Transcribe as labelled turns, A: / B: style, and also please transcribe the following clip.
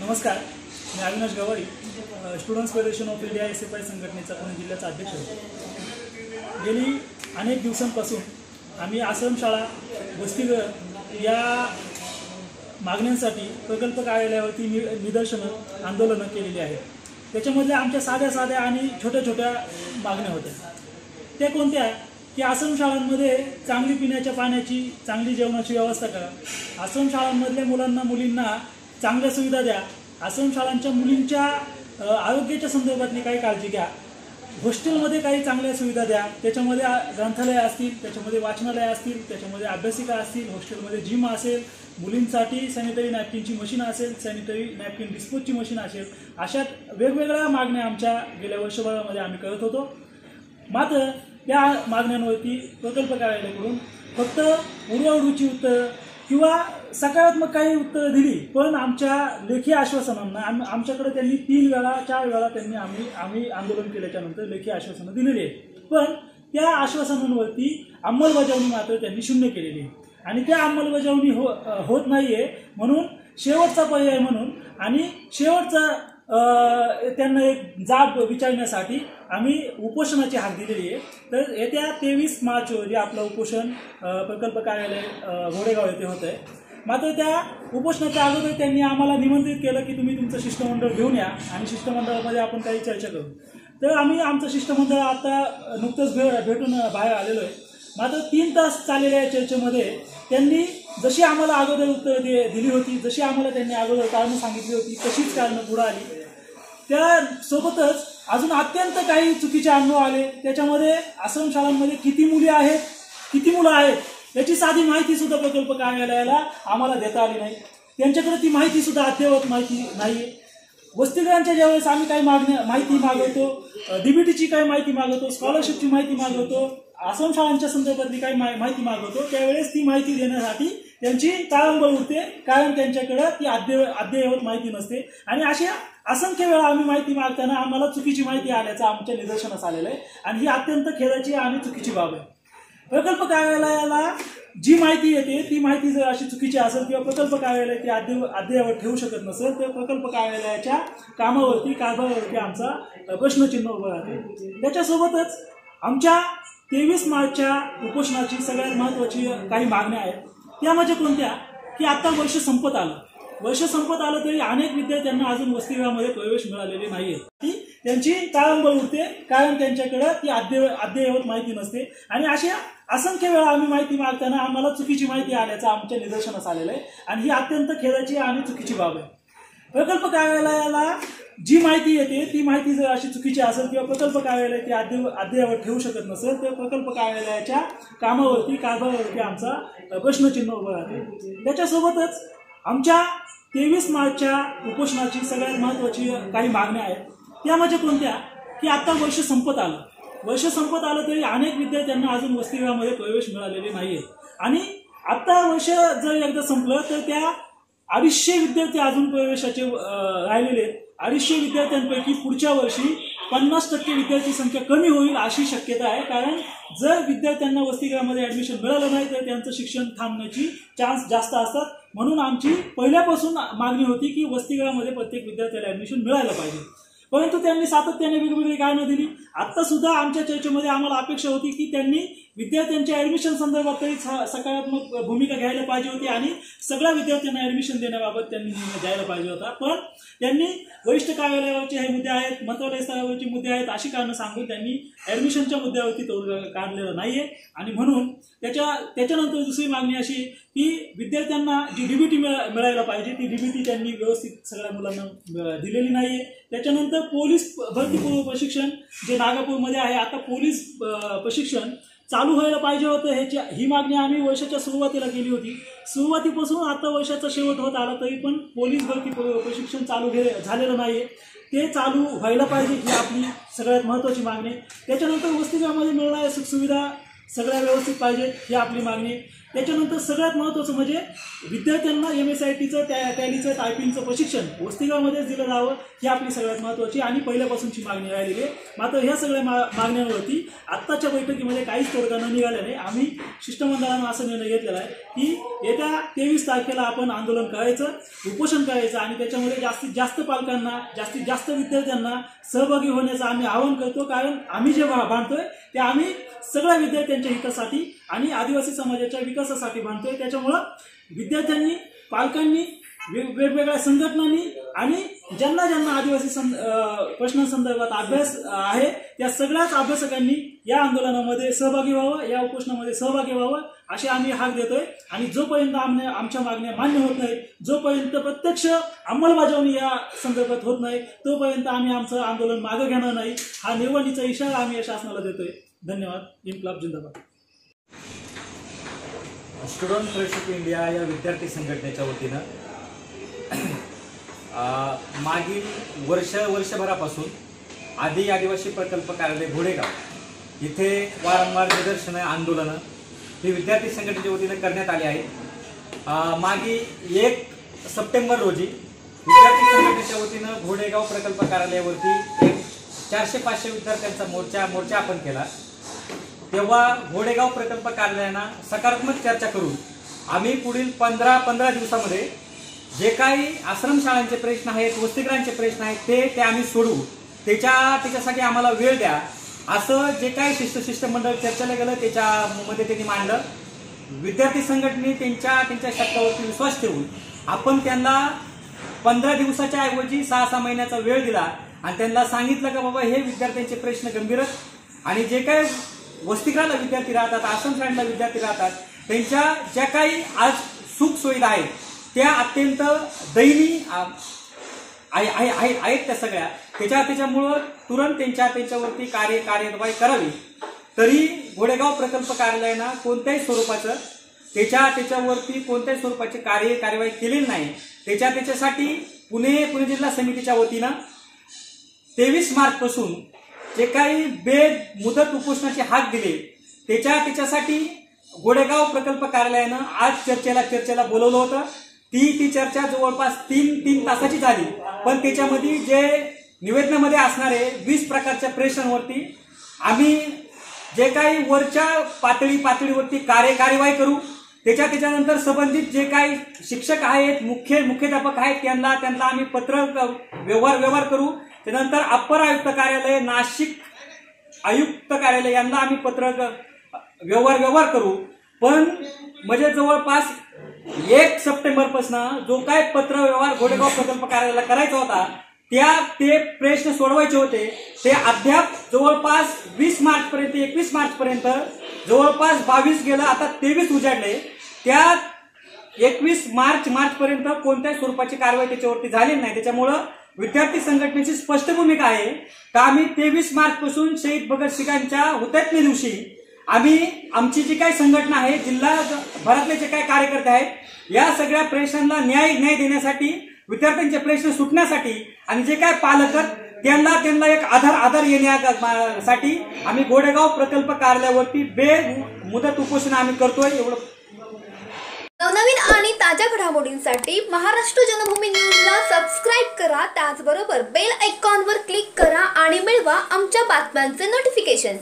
A: नमस्कार, मी अविनाश गवारी, students federation of India SFI संघटनेचा पुणे जिल्ह्याचा अध्यक्ष आहे। गेली अनेक दिवसांपासून आम्ही आश्रमशाळा, वसतिगृह या मागण्यांसाठी प्रकल्प कार्यालयावरती निदर्शनं, आंदोलनं केलेली आहेत। त्याच्यामध्ये आमच्या साध्या आणि छोट्या मागण्या होत्या। त्या कोणत्या की आश्रमशाळांमध्ये चांगली पिण्याच्या पाण्याची, चांगली जेवणाची व्यवस्था करा, आश्रमशाळांमधल्या मुलींना चांगल्या सुविधा द्या, आश्रमशाळांच्या मुलींच्या आरोग्याच्या संदर्भातली काही काळजी घ्या, हॉस्टेलमध्ये काही चांगल्या सुविधा द्या, त्याच्यामध्ये ग्रंथालय असतील, त्याच्यामध्ये वाचनालय असतील, त्याच्यामध्ये अभ्यासिका असतील, हॉस्टेलमध्ये जिम असेल, मुलींसाठी सॅनिटरी नॅपकिनची मशीन असेल, सॅनिटरी नॅपकिन डिस्पोजची मशीन असेल, अशा वेगवेगळ्या मागण्या आमच्या गेल्या वर्षभरामध्ये आम्ही करत होतो। मात्र त्या मागण्यांवरती प्रकल्प कार्यालयाकडून फक्त उडवाउडवीची उत्तरं किंवा सकारात्मक काही उत्तरं दिली, पण आमच्या लेखी आश्वासनांना आमच्याकडे त्यांनी 3-4 वेळा त्यांनी आम्ही आंदोलन केल्याच्या नंतर लेखी आश्वासनं दिलेली आहेत, पण त्या आश्वासनांवरती अंमलबजावणी मात्र त्यांनी शून्य केलेली आहे। आणि त्या अंमलबजावणी होत नाहीये म्हणून शेवटचा पर्याय म्हणून आणि शेवटचा त्यांना एक जाब विचारण्यासाठी आम्ही उपोषणाची हाक दिलेली आहे। तर येत्या 23 मार्च रोजी आपलं उपोषण प्रकल्प कार्यालय घोडेगाव येथे होत आहे। मात्र त्या उपोषणाच्या अगोदर त्यांनी आम्हाला निमंत्रित केलं की तुम्ही तुमचं शिष्टमंडळ घेऊन या आणि शिष्टमंडळामध्ये आपण काही चर्चा करू। तर आम्ही आमचं शिष्टमंडळ आता नुकतंच भेटून बाहेर आलेलो आहे। मात्र 3 तास चाललेल्या या चर्चेमध्ये त्यांनी जशी आम्हाला अगोदर उत्तर दिली होती, जशी आम्हाला त्यांनी अगोदर कारणं सांगितली होती, तशीच कारणं पुढे आली। त्यासोबतच अजून अत्यंत काही चुकीचे अनुभव आले। त्याच्यामध्ये आश्रमशाळांमध्ये किती मुलं आहेत याची साधी माहिती सुद्धा प्रकल्प कार्यालयाला आम्हाला देता आली नाही। त्यांच्याकडे ती माहिती सुद्धा अद्ययावत माहिती नाही। वसतिगृहांच्या ज्यावेळेस आम्ही काही माहिती मागवतो, DBTची काही माहिती मागवतो, स्कॉलरशिपची माहिती मागवतो, आश्रमशाळांच्या संदर्भातली काही माहिती मागवतो, त्यावेळेस ती माहिती देण्यासाठी त्यांची ताळंबळ उडते, कारण त्यांच्याकडे ती अद्ययावत माहिती नसते। आणि अशा असंख्य वेळा आम्ही माहिती मागताना आम्हाला चुकीची माहिती आल्याचं आमच्या निदर्शनास आलेलं आहे आणि ही अत्यंत खेदाची आणि चुकीची बाब आहे। प्रकल्प कार्यालयाला जी माहिती येते ती माहिती जर अशी चुकीची असेल किंवा प्रकल्प कार्यालय ती अद्ययावत ठेवू शकत नसेल तर प्रकल्प कार्यालयाच्या कामावरती, कारभारावरती आमचा प्रश्नचिन्ह उभं राहते। त्याच्यासोबतच आमच्या 23 मार्चच्या उपोषणाची सगळ्यात महत्त्वाची काही मागण्या आहेत। त्या म्हणजे कोणत्या की आता वर्ष संपत आलं तरी अनेक विद्यार्थ्यांना अजून वसतिगृहामध्ये प्रवेश मिळालेले नाहीये। त्यांची ताळंबळ उडते, कारण त्यांच्याकडे ती अद्ययावत माहिती नसते आणि अशा असंख्य वेळा आम्ही माहिती मागताना आम्हाला चुकीची माहिती आल्याचं आमच्या निदर्शनास आलेलं आहे आणि ही अत्यंत खेदाची आणि चुकीची बाब आहे। प्रकल्प कार्यालयाला जी माहिती येते ती माहिती जर अशी चुकीची असेल किंवा प्रकल्प कार्यालय ती अद्ययावत ठेवू शकत नसेल तर प्रकल्प कार्यालयाच्या कामावरती, कारभारावरती आमचा प्रश्नचिन्ह उभं राहते। त्याच्यासोबतच आमच्या 23 मार्चच्या उपोषणाची सगळ्यात महत्त्वाची काही मागण्या आहेत। त्या म्हणजे कोणत्या की आता वर्ष संपत आलं तरी अनेक विद्यार्थ्यांना अजून वसतिगृहामध्ये प्रवेश मिळालेले नाहीये आणि आता वर्ष जर एकदा संपलं तर त्या 250 विद्यार्थी अजून प्रवेशाचे राहिलेले आहेत। 250 विद्यार्थ्यांपैकी पुढच्या वर्षी 50% विद्यार्थी संख्या कमी होईल अशी शक्यता आहे, कारण जर विद्यार्थ्यांना वसतिगृहामध्ये ऍडमिशन मिळालं नाही तर त्यांचं शिक्षण थांबण्याची चान्स जास्त असतात। म्हणून आमची पहिल्यापासून मागणी होती की वसतिगृहामध्ये प्रत्येक विद्यार्थ्याला ऍडमिशन मिळायला पाहिजे, परंतु त्यांनी सातत्याने वेगवेगळी कारणं दिली। आता सुद्धा आमच्या चर्चेमध्ये आम्हाला अपेक्षा होती की त्यांनी विद्यार्थ्यांच्या ऍडमिशन संदर्भात तरी सकारात्मक भूमिका घ्यायला पाहिजे होती आणि सगळ्या विद्यार्थ्यांना ऍडमिशन देण्याबाबत त्यांनी निर्णय द्यायला पाहिजे होता, पण त्यांनी वरिष्ठ कार्यालयावरचे हे मुद्दे आहेत, मंत्रालय स्तरावरचे मुद्दे आहेत अशी कारणं सांगून त्यांनी ऍडमिशनच्या मुद्द्यावरती तोडगा काढलेला नाहीये। आणि म्हणून त्याच्यानंतर दुसरी मागणी अशी की विद्यार्थ्यांना जी DBT मिळायला पाहिजे ती DBT त्यांनी व्यवस्थित सगळ्या मुलांना दिलेली नाहीये। त्याच्यानंतर पोलीस भरतीपूर्व प्रशिक्षण जे नागपूरमध्ये आहे, आता पोलीस प्रशिक्षण चालू व्हायला पाहिजे होतं, ही मागणी आम्ही वर्षाच्या सुरुवातीला केली होती। सुरुवातीपासून आता वर्षाचा शेवट होत आला तरी पण पोलीस भरती प्रशिक्षण चालू झालेलं नाहीये, ते चालू व्हायला पाहिजे ही आपली सगळ्यात महत्त्वाची मागणी। त्याच्यानंतर वसतिगृहामध्ये मिळणाऱ्या सुखसुविधा सगळ्या व्यवस्थित पाहिजेत ही आपली मागणी। त्याच्यानंतर सगळ्यात महत्त्वाचं म्हणजे विद्यार्थ्यांना MSITचं टॅलीचं टायपिंगचं प्रशिक्षण वसतिगृहामध्येच दिलं जावं ही आपली सगळ्यात महत्त्वाची आणि पहिल्यापासूनची मागणी राहिलेली आहे. मात्र ह्या सगळ्या मागण्यांवरती आत्ताच्या बैठकीमध्ये काहीच तोडगा न निघाल्याने आम्ही शिष्टमंडळानं असा निर्णय घेतलेला आहे की येत्या 23 तारखेला आपण आंदोलन करायचं, उपोषण करायचं आणि त्याच्यामध्ये जास्तीत जास्त पालकांना, जास्तीत जास्त विद्यार्थ्यांना सहभागी होण्याचं आम्ही आवाहन करतो. कारण आम्ही जे बांधतोय ते आम्ही सगळ्या विद्यार्थ्यांच्या हितासाठी आणि आदिवासी समाजाच्या विकासासाठी बांधतोय. त्याच्यामुळं विद्यार्थ्यांनी, पालकांनी, वेगवेगळ्या संघटनांनी आणि ज्यांना ज्यांना आदिवासी प्रश्नांसंदर्भात अभ्यास आहे त्या सगळ्याच अभ्यासकांनी या आंदोलनामध्ये सहभागी व्हावं, या उपोषणामध्ये सहभागी व्हावं असे आम्ही हाक देतोय. आणि जोपर्यंत आमच्या मागण्या मान्य होत नाहीत, जोपर्यंत प्रत्यक्ष अंमलबजावणी या संदर्भात होत नाही, तोपर्यंत आम्ही आमचं आंदोलन मागे घेणार नाही. हा निर्वाणीचा इशारा आम्ही या शासनाला देतोय. धन्यवाद. इन्क्लाब जिंदाबाद.
B: स्टुडंट फेडरेशन ऑफ इंडिया या विद्यार्थी संघटनेच्या वतीनं मागील वर्षभरापासून आदिवासी प्रकल्प कार्यालय घोडेगाव इथे वारंवार निदर्शनं, आंदोलनं ही विद्यार्थी संघटनेच्या वतीनं करण्यात आली आहेत. मागील 1 सप्टेंबर रोजी विद्यार्थी संघटनेच्या वतीनं घोडेगाव प्रकल्प कार्यालयावरती एक 400-500 विद्यार्थ्यांचा मोर्चा आपण केला. तेव्हा घोडेगाव प्रकल्प कार्यालयानं सकारात्मक चर्चा करून आम्ही पुढील 15 दिवसामध्ये जे काही आश्रमशाळांचे प्रश्न आहेत, वसतिगृहांचे प्रश्न आहेत ते आम्ही सोडवू, त्याच्यासाठी आम्हाला वेळ द्या असं जे काही शिष्टमंडळ चर्चेला गेलं त्याच्यामध्ये त्यांनी मांडलं. विद्यार्थी संघटनेने त्यांच्या शब्दावरती विश्वास ठेवून आपण त्यांना 15 दिवसाच्या ऐवजी 6 महिन्याचा वेळ दिला आणि त्यांना सांगितलं की बाबा हे विद्यार्थ्यांचे प्रश्न गंभीर आहेत आणि जे काही वसतिगृहाला विद्यार्थी राहतात, आश्रमशाळांना विद्यार्थी राहतात, त्यांच्या ज्या काही आज सुख सुविधा आहेत त्या अत्यंत दयनीय आहेत त्या सगळ्या. त्याच्यामुळं तुरंत त्यांच्यावरती कार्यवाही करावी. तरी घोडेगाव प्रकल्प कार्यालयानं कोणत्याही स्वरूपाचं त्याच्यावरती कोणत्याही स्वरूपाची कार्यवाही केलेली नाही. त्याच्यासाठी पुणे जिल्हा समितीच्या वतीनं 23 मार्चपासून जे काही मुदत उपोषणाची हाक दिली त्याच्यासाठी घोडेगाव प्रकल्प कार्यालयानं आज चर्चेला बोलवलं होतं. ती चर्चा जवळपास 3 तासाची झाली. पण त्याच्यामध्ये जे निवेदनामध्ये असणारे 20 प्रकारच्या प्रश्नांवरती आम्ही जे काही वरच्या पातळीवरती कार्यवाही करू. त्याच्यानंतर संबंधित जे काही शिक्षक आहेत, मुख्याध्यापक आहेत त्यांना आम्ही पत्र व्यवहार करू. त्यानंतर अप्पर आयुक्त कार्यालय, नाशिक आयुक्त कार्यालय यांना आम्ही पत्र व्यवहार करू. पण म्हणजे जवळपास 1 सप्टेंबरपासून जो काय पत्र व्यवहार घोडेगाव प्रकल्प कार्यालयाला करायचा होता ते प्रश्न सोडवायचे होते ते अद्याप जवळपास 21 मार्चपर्यंत जवळपास 22 गेलं, आता 23 उजाडले. त्या 21 मार्चपर्यंत कोणत्याही स्वरूपाची कारवाई त्याच्यावरती झालेली नाही. त्याच्यामुळं विद्यार्थी संघटनेची स्पष्ट भूमिका आहे की आम्ही 23 मार्चपासून शहीद भगतसिंगांच्या हुतात्म्या दिवशी आमची जी काही संघटना आहे, जिल्हा भरातले जे काही कार्यकर्ते आहेत, या सगळ्या प्रश्नांना न्याय देण्यासाठी, विद्यार्थ्यांचे प्रश्न सुटण्यासाठी आणि जे काय पालक त्यांना एक आधार येण्यासाठी आम्ही घोडेगाव प्रकल्प कार्यालयावरती मुदत उपोषण आम्ही करतोय. एवढं
C: नवनवीन आणि ताज्या घडामोडींसाठी महाराष्ट्र जनभूमी न्यूजला सबस्क्राईब करा. त्याचबरोबर बेल आयकॉनवर क्लिक करा आणि मिळवा आमच्या बातम्यांचे नोटिफिकेशन.